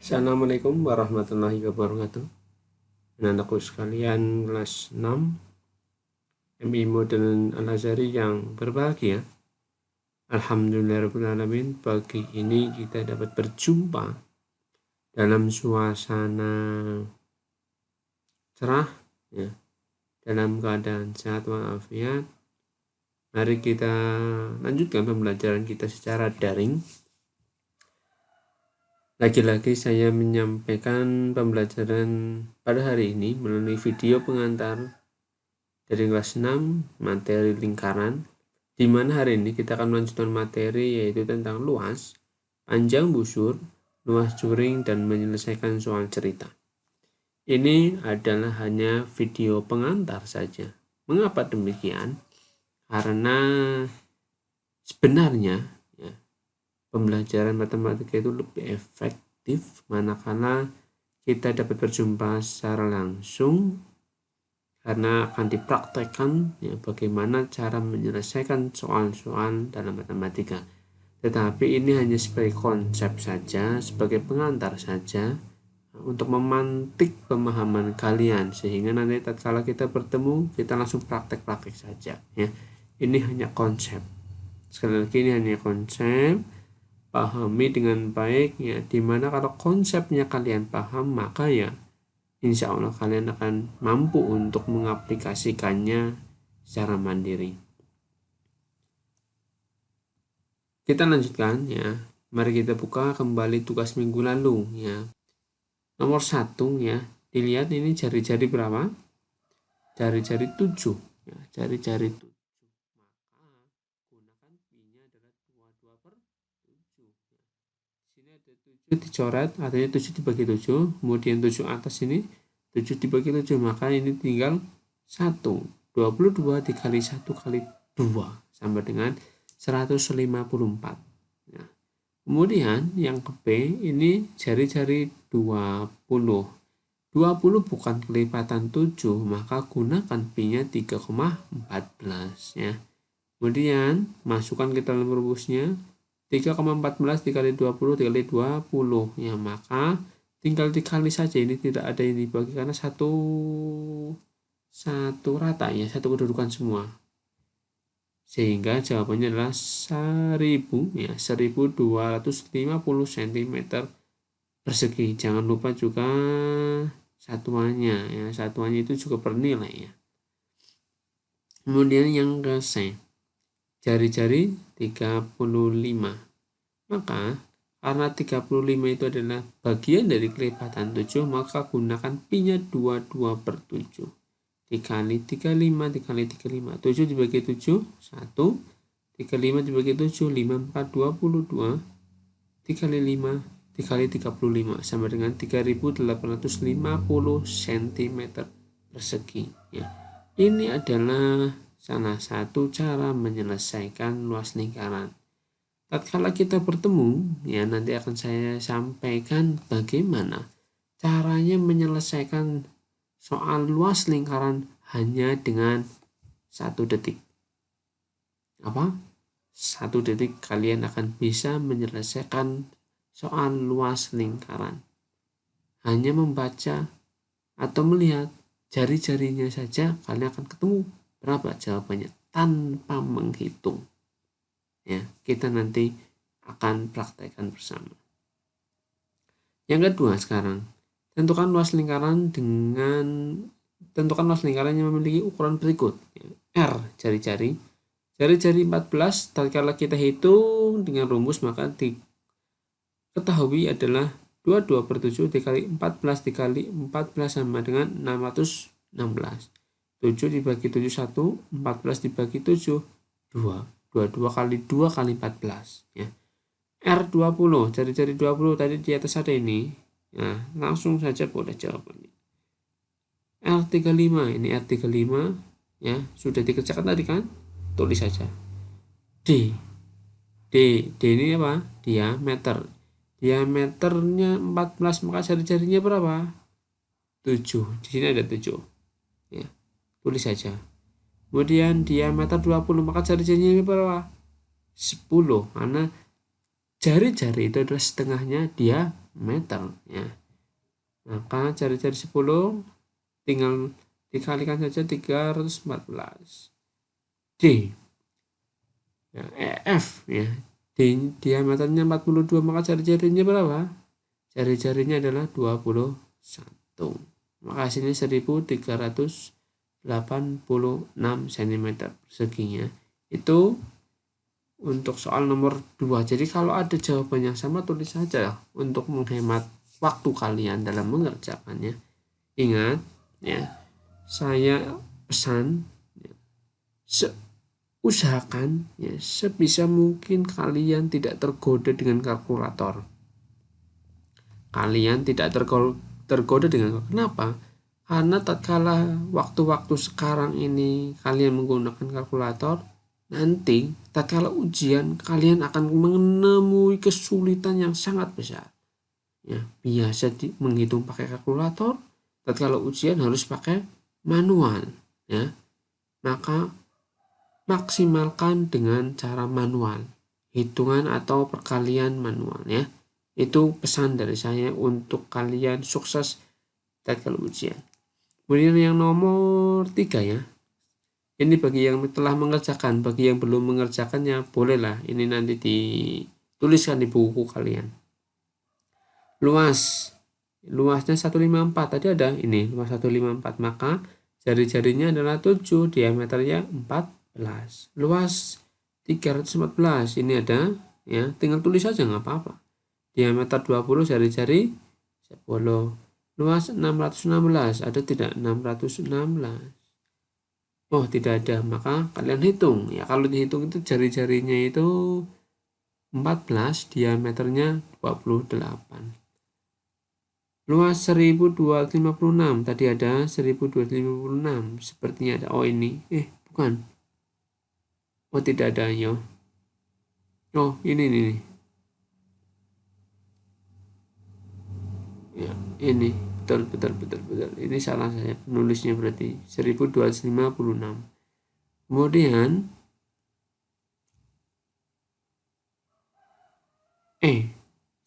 Assalamualaikum warahmatullahi wabarakatuh. Anak-anakku sekalian kelas 6 MI Modern Al-Azhari yang berbahagia. Alhamdulillahirrahmanirrahim, pagi ini kita dapat berjumpa dalam suasana cerah, ya, dalam keadaan sehat walafiat. Mari kita lanjutkan pembelajaran kita secara daring. Lagi-lagi saya menyampaikan pembelajaran pada hari ini melalui video pengantar dari kelas 6 materi lingkaran, di mana hari ini kita akan melanjutkan materi yaitu tentang luas, panjang busur, luas juring, dan menyelesaikan soal cerita. Ini adalah hanya video pengantar saja. Mengapa demikian? Karena sebenarnya pembelajaran matematika itu lebih efektif manakala kita dapat berjumpa secara langsung, karena akan dipraktekkan bagaimana cara menyelesaikan soal-soal dalam matematika. Tetapi ini hanya sebagai konsep saja, sebagai pengantar saja untuk memantik pemahaman kalian, sehingga nanti tatkala kita bertemu kita langsung praktek-praktek saja ya. Ini hanya konsep. Sekali lagi, ini hanya konsep. Pahami dengan baik ya, dimana kalau konsepnya kalian paham, maka ya insya Allah kalian akan mampu untuk mengaplikasikannya secara mandiri. Kita lanjutkan ya. Mari kita buka kembali tugas minggu lalu ya. Nomor 1 ya, dilihat ini jari-jari berapa? Jari-jari 7 ya, jari-jari 7. Dicoret, artinya 7 dibagi 7, kemudian 7 atas ini 7 dibagi 7, maka ini tinggal 1. 22 dikali 1 kali 2 sama dengan 154. Nah, kemudian yang ke B ini jari-jari 20. 20 bukan kelipatan 7, maka gunakan pi-nya 3,14 ya. Kemudian masukkan ke dalam rumusnya 3,14 dikali 20 dikali 20 ya, maka tinggal dikali saja, ini tidak ada yang dibagi karena satu rata ya, satu kedudukan semua, sehingga jawabannya adalah 1000 ya, 1250 cm persegi. Jangan lupa juga satuannya ya, satuannya itu juga bernilai ya. Kemudian yang ke C, jari-jari 35. Maka karena 35 itu adalah bagian dari kelipatan 7, maka gunakan pi-nya 22 per 7 dikali 35 dikali 35. 7 dibagi 7 1, 35 dibagi 7 5, 4, 22 dikali 5 dikali 35 sama dengan 3850 cm persegi ya. Ini adalah salah satu cara menyelesaikan luas lingkaran. Tatkala kita bertemu ya, nanti akan saya sampaikan bagaimana caranya menyelesaikan soal luas lingkaran hanya dengan 1 detik. Apa? 1 detik kalian akan bisa menyelesaikan soal luas lingkaran. Hanya membaca atau melihat jari-jarinya saja kalian akan ketemu berapa jawabannya tanpa menghitung. Ya, kita nanti akan praktekkan bersama. Yang kedua sekarang, tentukan luas lingkaran yang memiliki ukuran berikut. R jari-jari 14, tatkala kita hitung dengan rumus maka diketahui adalah 22 per 7 dikali 14 dikali 14 sama dengan 616. 7 dibagi 7 1, 14 dibagi 7 2. 22 kali 2 kali 14 ya. R20, jari-jari 20 tadi di atas ada ini. Nah, langsung saja boleh jawabannya. R35, ini R35 ya, sudah dikerjakan tadi kan? Tulis saja. D ini apa? Diameter. Diameternya 14, maka jari-jarinya berapa? 7. Di sini ada 7. Ya. Tulis saja. Kemudian diameter 20, maka jari-jarinya berapa? 10, karena jari-jari itu adalah setengahnya diameter ya. Maka jari-jari 10 tinggal dikalikan saja 314. D ya, EF ya, diameternya 42, maka jari-jarinya berapa? Jari-jarinya adalah 21. Maka hasilnya 1386 cm perseginya. Itu untuk soal nomor 2. Jadi kalau ada jawaban yang sama, tulis saja untuk menghemat waktu kalian dalam mengerjakannya. Ingat ya, saya pesan ya, usahakan ya, sebisa mungkin kalian tidak tergoda dengan kalkulator. Kalian tidak tergoda dengan, kenapa? Karena tatkala waktu-waktu sekarang ini kalian menggunakan kalkulator, nanti tatkala ujian kalian akan menemui kesulitan yang sangat besar. Ya, biasa menghitung pakai kalkulator, tatkala ujian harus pakai manual ya. Maka maksimalkan dengan cara manual, hitungan atau perkalian manual ya. Itu pesan dari saya untuk kalian sukses tatkala ujian. Kemudian yang nomor 3 ya. Ini bagi yang telah mengerjakan, bagi yang belum mengerjakannya bolehlah ini nanti dituliskan di buku kalian. Luasnya 154, tadi ada ini luas 154, maka jari-jarinya adalah 7, diameternya 14. Luas 314, ini ada ya, tinggal tulis saja nggak apa-apa. Diameter 20, jari-jari 10. Luas 616, ada tidak? 616. Oh, tidak ada, maka kalian hitung ya. Kalau dihitung itu jari-jarinya itu 14, diameternya 28. Luas 1256, tadi ada 1256, sepertinya ada. Oh ini, bukan. Oh tidak ada ya. Oh ini. Ya, ini betul. Ini salah saya penulisnya, berarti 1256. Kemudian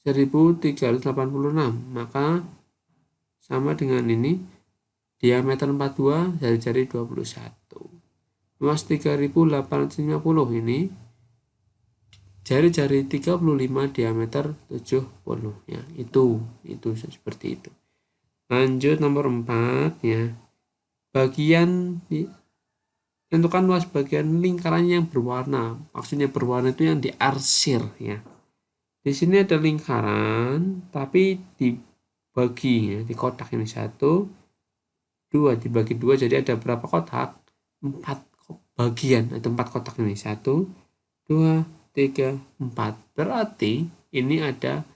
1386, maka sama dengan ini, diameter 42, jari-jari 21. Luas 3850, ini jari-jari 35, diameter 70 ya. Itu seperti itu. Lanjut nomor 4 ya. Tentukan luas bagian lingkaran yang berwarna. Maksudnya berwarna itu yang diarsir ya. Di sini ada lingkaran tapi dibagi ya, di kotak ini 1, 2, dibagi 2, jadi ada berapa kotak? 4 bagian, ada 4 kotak ini, 1, 2, 3, 4. Berarti ini ada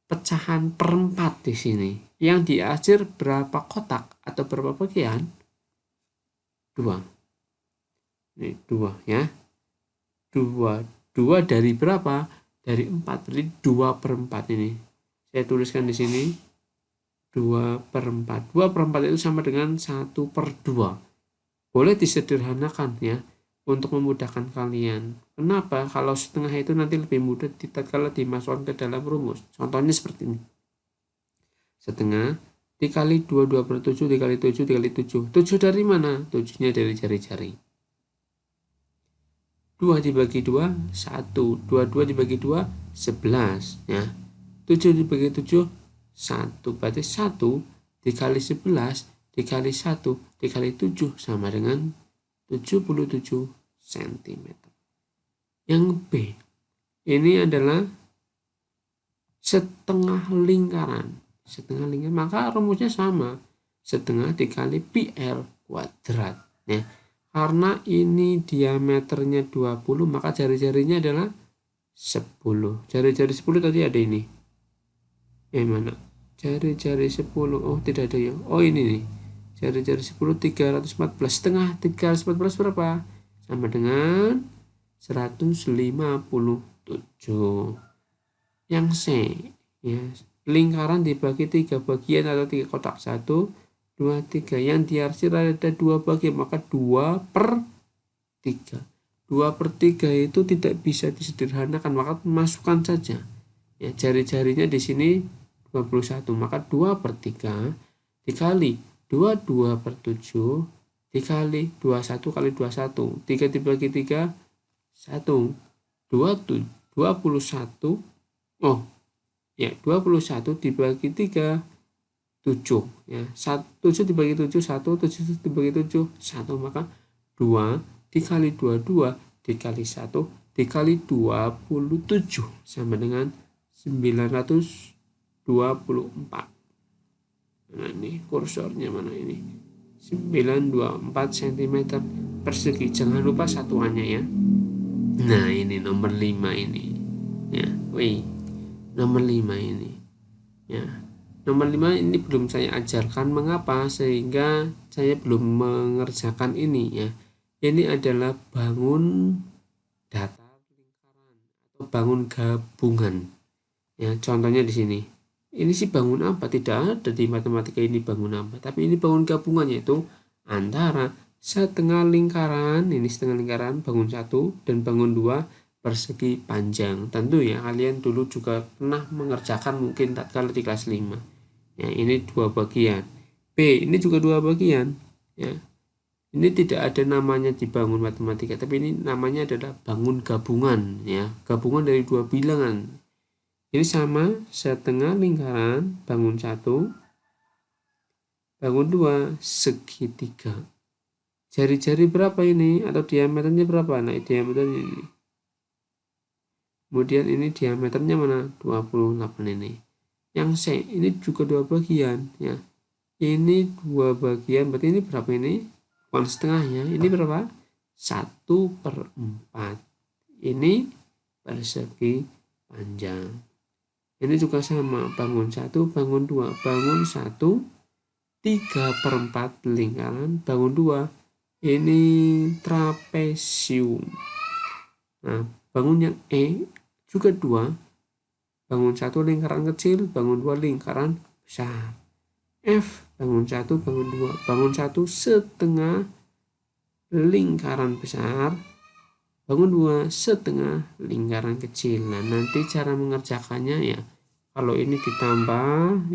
pecahan per 4 di sini. Yang diarsir berapa kotak atau berapa bagian? 2. Ini 2 ya. 2 dari berapa? Dari 4, berarti 2/4 ini. Saya tuliskan di sini 2/4. 2/4 itu sama dengan 1/2. Boleh disederhanakan ya, untuk memudahkan kalian. Kenapa? Kalau setengah itu nanti lebih mudah tatkala dimasukkan ke dalam rumus. Contohnya seperti ini. Setengah dikali 2/7 dikali 7 dikali 7. 7 dari mana? 7-nya dari jari-jari. 2 dibagi 2, 1. 22 dibagi 2, 11 ya. 7 dibagi 7, 1. Berarti 1 dikali 11 dikali 1 dikali 7 sama dengan 77 cm. Yang B, ini adalah setengah lingkaran. Maka rumusnya sama. Setengah dikali pi r kuadrat ya. Karena ini diameternya 20, maka jari-jarinya adalah 10. Jari-jari 10 tadi ada ini. Mana? Jari-jari 10. Oh, tidak ada ya. Oh, ini nih. Jari-jari 10 314. Setengah 314 berapa? Sama dengan 157. Yang C ya. Lingkaran dibagi 3 bagian atau 3 kotak. 1, 2, 3. Yang diarsir ada 2 bagian, maka 2/3. 2/3 itu tidak bisa disederhanakan, maka masukkan saja. Ya, jari-jarinya di sini 21, maka 2/3 dikali 22/7 dikali 21 kali 21. 3 dibagi 3, 1. 21. Oh, ya 21 dibagi 3, 7. Ya, 7 dibagi 7, 1. 7 dibagi 7, 1. Maka 2 dikali 22 dikali 1 dikali 27 sama dengan 924. Nah, ini kursornya mana ini? 924 cm persegi. Jangan lupa satuannya ya. Nah, ini nomor 5 ini. Ya, nomor 5 ini. Ya. Nomor 5 ini belum saya ajarkan mengapa sehingga saya belum mengerjakan ini ya. Ini adalah bangun datar lingkaran atau bangun gabungan. Ya, contohnya di sini. Ini sih bangun apa? Tidak ada di matematika ini bangun apa. Tapi ini bangun gabungan, yaitu antara setengah lingkaran, ini setengah lingkaran, bangun 1 dan bangun 2 persegi panjang. Tentu ya kalian dulu juga pernah mengerjakan mungkin tatkala di kelas 5. Ya, ini 2 bagian. B, ini juga 2 bagian. Ya. Ini tidak ada namanya di bangun matematika, tapi ini namanya adalah bangun gabungan ya. Gabungan dari 2 bilangan. Ini sama setengah lingkaran, bangun 1, bangun 2, segitiga. Jari-jari berapa ini? Atau diameternya berapa? Nah, diameternya ini. Kemudian ini diameternya mana? 28 ini. Yang C, ini juga 2 bagian ya. Ini 2 bagian, berarti ini berapa ini? 1 setengahnya. Ini berapa? 1/4. Ini persegi panjang. Ini juga sama, bangun 1, bangun 2, bangun 1, 3/4 lingkaran, bangun 2, ini trapesium. Nah, bangun yang E juga 2, bangun 1 lingkaran kecil, bangun 2 lingkaran besar. F, bangun 1, bangun 2, bangun 1 setengah lingkaran besar, bangun 2 setengah lingkaran kecil. Nah, nanti cara mengerjakannya ya, kalau ini ditambah,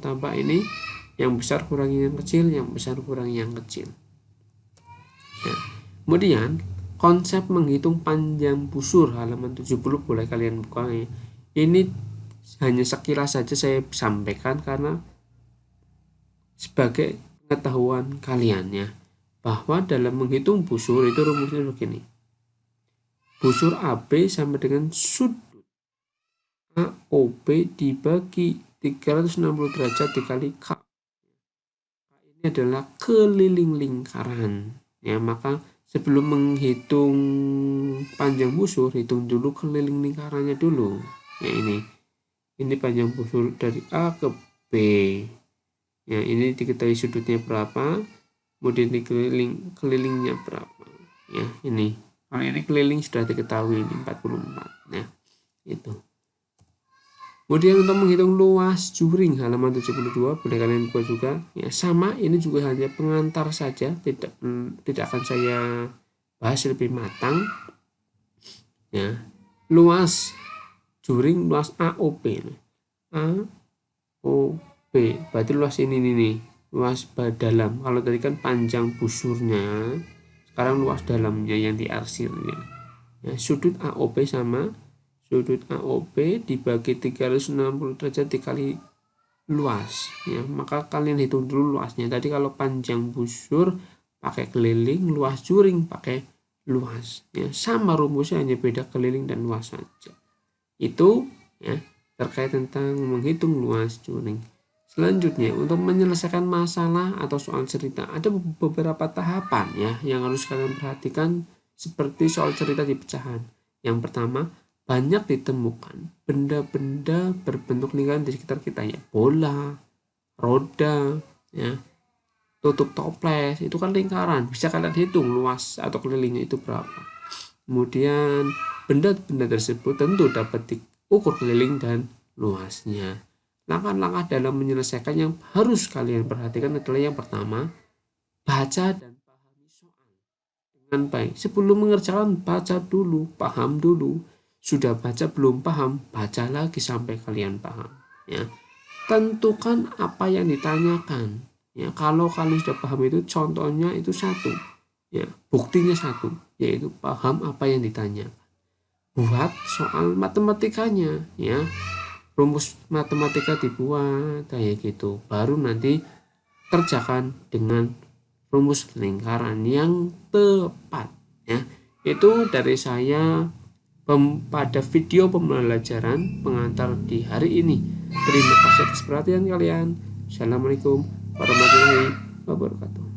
tambah ini, yang besar kurangi yang kecil, yang besar kurangi yang kecil. Ya. Kemudian konsep menghitung panjang busur halaman 70 boleh kalian buka ya. Ini hanya sekilas saja saya sampaikan karena sebagai pengetahuan kalian ya, bahwa dalam menghitung busur itu rumusnya begini. Busur AB sama dengan sudut AOB dibagi 360 derajat dikali K. Ini adalah keliling lingkaran ya, maka sebelum menghitung panjang busur, hitung dulu keliling lingkarannya dulu ya. Ini panjang busur dari A ke B ya, ini diketahui sudutnya berapa, kemudian kelilingnya berapa ya. Ini kalau ini keliling sudah diketahui, ini 44 ya, itu. Kemudian untuk menghitung luas juring halaman 72 boleh kalian buka juga ya, sama, ini juga hanya pengantar saja, tidak akan saya bahas lebih matang ya. Luas juring, luas AOP, AOP berarti luas ini nih, luas dalam. Kalau tadi kan panjang busurnya, sekarang luas dalamnya yang diarsirnya ya. Sudut AOP sama sudut AOP dibagi 360 derajat dikali luas ya, maka kalian hitung dulu luasnya. Tadi kalau panjang busur pakai keliling, luas juring pakai luas ya, sama rumusnya, hanya beda keliling dan luas saja. Itu ya terkait tentang menghitung luas juring. Selanjutnya, untuk menyelesaikan masalah atau soal cerita ada beberapa tahapan ya yang harus kalian perhatikan, seperti soal cerita di pecahan. Yang pertama, banyak ditemukan benda-benda berbentuk lingkaran di sekitar kita ya, bola, roda ya, tutup toples, itu kan lingkaran, bisa kalian hitung luas atau kelilingnya itu berapa. Kemudian benda-benda tersebut tentu dapat diukur keliling dan luasnya. Langkah-langkah dalam menyelesaikan yang harus kalian perhatikan adalah yang pertama, baca dan pahami soal baik. Sebelum mengerjakan, baca dulu, paham dulu. Sudah baca belum paham, baca lagi sampai kalian paham. Ya, tentukan apa yang ditanyakan. Ya, kalau kalian sudah paham itu, contohnya itu satu. Ya, buktinya satu, yaitu paham apa yang ditanya. Buat soal matematikanya, ya, rumus matematika dibuat kayak gitu. Baru nanti kerjakan dengan rumus lingkaran yang tepat, ya. Itu dari saya pada video pembelajaran pengantar di hari ini. Terima kasih atas perhatian kalian. Assalamualaikum warahmatullahi wabarakatuh.